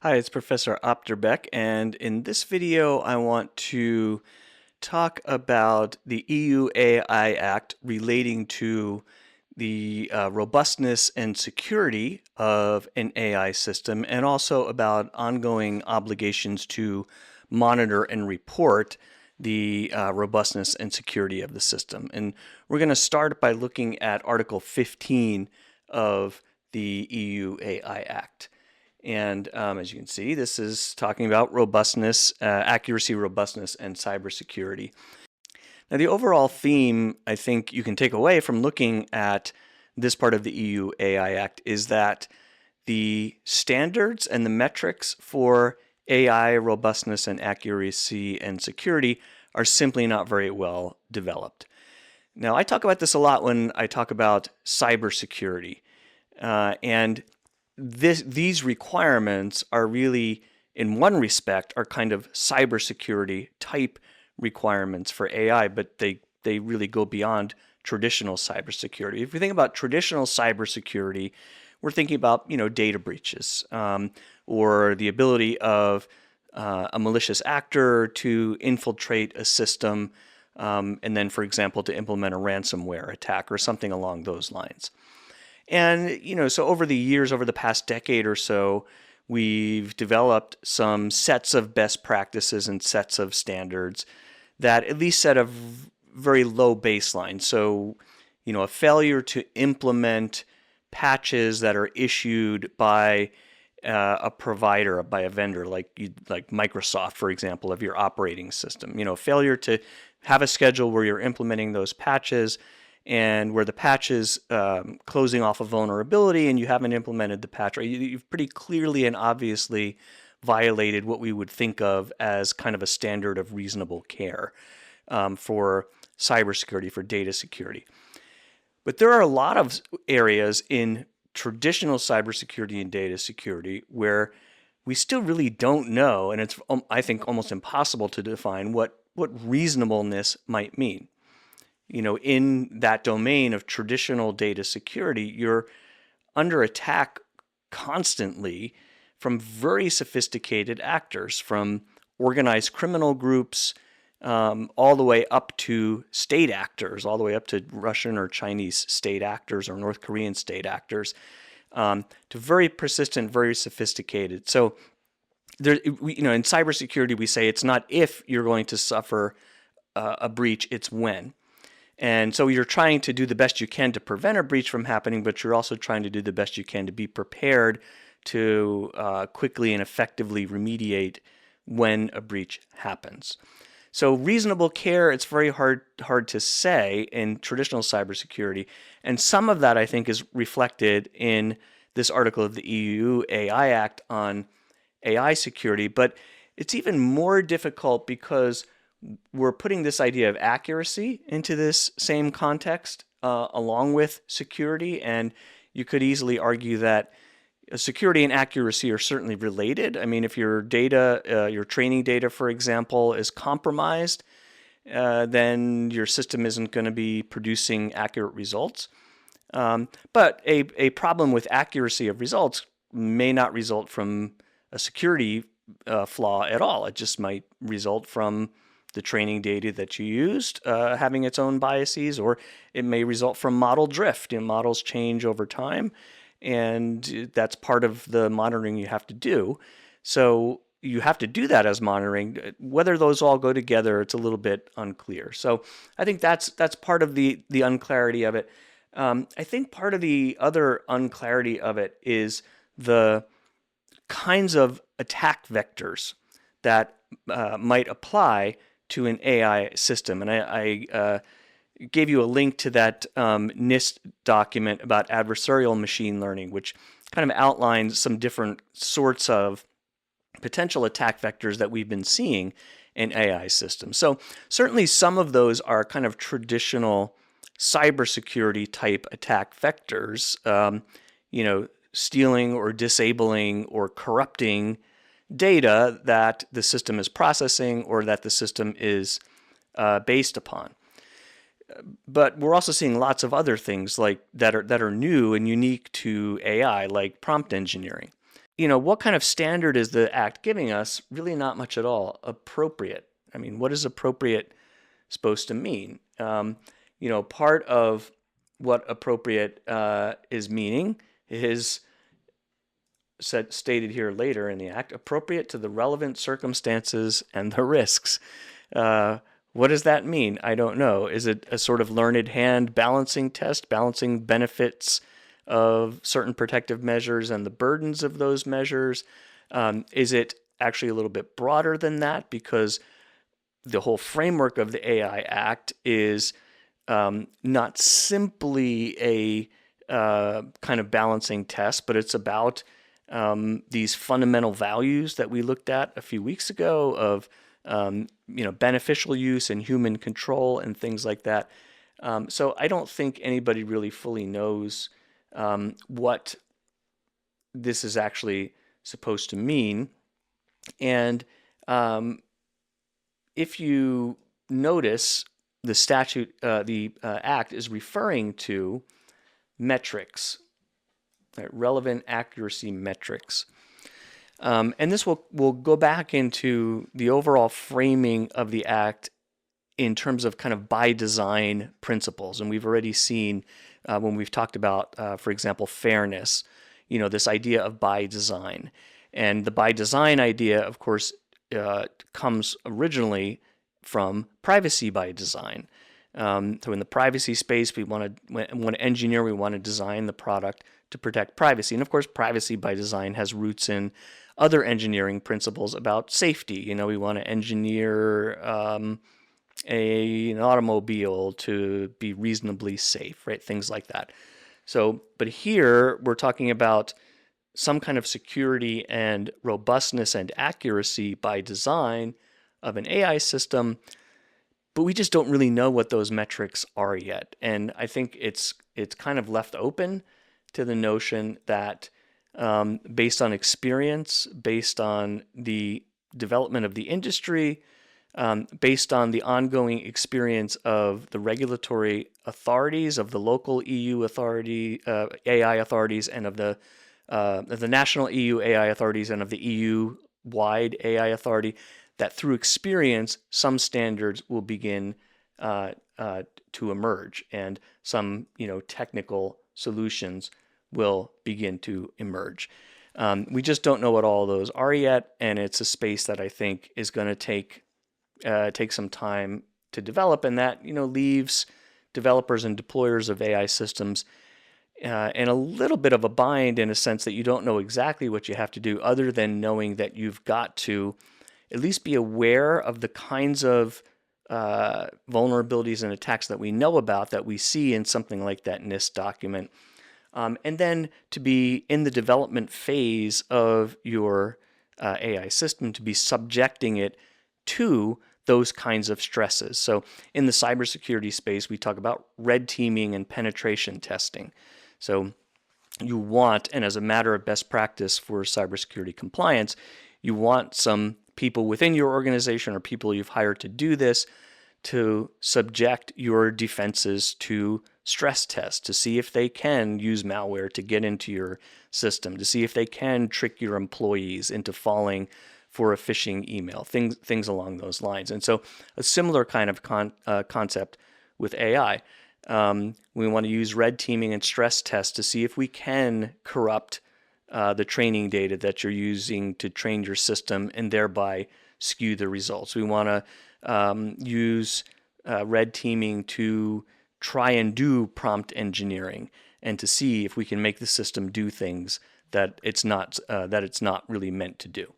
Hi, it's Professor Opterbeck, and in this video I want to talk about the EU AI Act relating to the robustness and security of an AI system, and also about ongoing obligations to monitor and report the robustness and security of the system. And we're going to start by looking at Article 15 of the EU AI Act. And as you can see, this is talking about robustness, accuracy, robustness, and cybersecurity. Now, the overall theme I think you can take away from looking at this part of the EU AI Act is that the standards and the metrics for AI robustness and accuracy and security are simply not very well developed. Now, I talk about this a lot when I talk about cybersecurity. And these requirements are really, in one respect, are kind of cybersecurity type requirements for AI, but they really go beyond traditional cybersecurity. If we think about traditional cybersecurity, we're thinking about data breaches or the ability of a malicious actor to infiltrate a system and then, for example, to implement a ransomware attack or something along those lines. And, so over the years, over the past decade or so, we've developed some sets of best practices and sets of standards that at least set a very low baseline. So, a failure to implement patches that are issued by a provider, by a vendor like Microsoft, for example, of your operating system. Failure to have a schedule where you're implementing those patches and where the patch is closing off a vulnerability and you haven't implemented the patch, right? You've pretty clearly and obviously violated what we would think of as kind of a standard of reasonable care for cybersecurity, for data security. But there are a lot of areas in traditional cybersecurity and data security where we still really don't know, and it's, I think, almost impossible to define what reasonableness might mean. In that domain of traditional data security, you're under attack constantly from very sophisticated actors, from organized criminal groups, all the way up to state actors, all the way up to Russian or Chinese state actors or North Korean state actors, to very persistent, very sophisticated. So, in cybersecurity, we say it's not if you're going to suffer a breach, it's when. And so you're trying to do the best you can to prevent a breach from happening, but you're also trying to do the best you can to be prepared to quickly and effectively remediate when a breach happens. So reasonable care, it's very hard to say in traditional cybersecurity. And some of that, I think, is reflected in this article of the EU AI Act on AI security. But it's even more difficult because we're putting this idea of accuracy into this same context along with security. And you could easily argue that security and accuracy are certainly related. I mean, if your data, your training data, for example, is compromised, then your system isn't going to be producing accurate results. But a problem with accuracy of results may not result from a security flaw at all. It just might result from the training data that you used having its own biases, or it may result from model drift. Models change over time, and that's part of the monitoring you have to do. So you have to do that as monitoring. Whether those all go together, it's a little bit unclear. So I think that's part of the unclarity of it. I think part of the other unclarity of it is the kinds of attack vectors that might apply to an AI system. And I gave you a link to that NIST document about adversarial machine learning, which kind of outlines some different sorts of potential attack vectors that we've been seeing in AI systems. So certainly some of those are kind of traditional cybersecurity type attack vectors, stealing or disabling or corrupting data that the system is processing or that the system is based upon. But we're also seeing lots of other things like that are new and unique to AI, like prompt engineering. what kind of standard is the Act giving us? Really not much at all. Appropriate. I mean, what is appropriate supposed to mean? Part of what appropriate is meaning is stated here later in the Act, appropriate to the relevant circumstances and the risks. What does that mean? I don't know. Is it a sort of learned hand balancing test, balancing benefits of certain protective measures and the burdens of those measures? Is it actually a little bit broader than that? Because the whole framework of the AI Act is not simply a kind of balancing test, but it's about these fundamental values that we looked at a few weeks ago of beneficial use and human control and things like that. So I don't think anybody really fully knows what this is actually supposed to mean. And if you notice, the statute, the Act is referring to metrics, right? Relevant accuracy metrics. And this will go back into the overall framing of the Act in terms of kind of by design principles. And we've already seen when we've talked about, for example, fairness, this idea of by design. And the by design idea, of course, comes originally from privacy by design. So in the privacy space, we want to design the product to protect privacy. And of course, privacy by design has roots in other engineering principles about safety. We want to engineer an automobile to be reasonably safe, right? Things like that. So, but here we're talking about some kind of security and robustness and accuracy by design of an AI system, but we just don't really know what those metrics are yet. And I think it's kind of left open to the notion that based on experience, based on the development of the industry, based on the ongoing experience of the regulatory authorities, of the local EU authority, AI authorities, and of the national EU AI authorities, and of the EU-wide AI authority, that through experience, some standards will begin to emerge, and some technical solutions will begin to emerge. We just don't know what all those are yet, and it's a space that I think is going to take some time to develop, and that leaves developers and deployers of AI systems in a little bit of a bind, in a sense that you don't know exactly what you have to do, other than knowing that you've got to at least be aware of the kinds of vulnerabilities and attacks that we know about, that we see in something like that NIST document. And then to be in the development phase of your AI system, to be subjecting it to those kinds of stresses. So in the cybersecurity space, we talk about red teaming and penetration testing. So you want, and as a matter of best practice for cybersecurity compliance, you want some people within your organization or people you've hired to do this to subject your defenses to stress tests, to see if they can use malware to get into your system, to see if they can trick your employees into falling for a phishing email, things along those lines. And so a similar kind of concept with AI. We want to use red teaming and stress tests to see if we can corrupt the training data that you're using to train your system and thereby skew the results. We want to use red teaming to try and do prompt engineering and to see if we can make the system do things that it's not really meant to do.